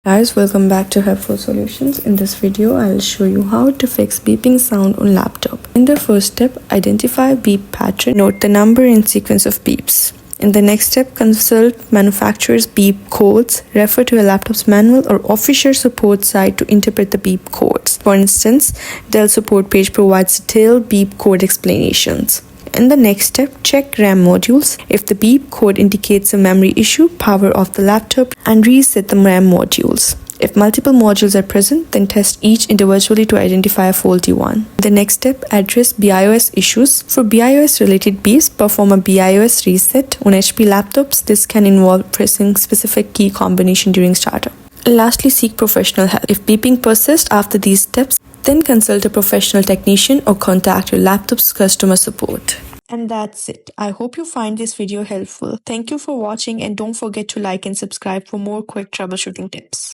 Guys, welcome back to Helpful Solutions. In this video, I'll show you how to fix beeping sound on laptop. In the first step, identify beep pattern. Note the number and sequence of beeps. In the next step, consult manufacturer's beep codes. Refer to a laptop's manual or official support site to interpret the beep codes. For instance, Dell support page provides detailed beep code explanations. In the next step, check RAM modules. If the beep code indicates a memory issue, power off the laptop and reset the RAM modules. If multiple modules are present, then test each individually to identify a faulty one. The next step, address BIOS issues. For BIOS-related beeps, perform a BIOS reset. On HP laptops, this can involve pressing specific key combination during startup. Lastly, seek professional help. If beeping persists after these steps, then consult a professional technician or contact your laptop's customer support. And that's it. I hope you find this video helpful. Thank you for watching and don't forget to like and subscribe for more quick troubleshooting tips.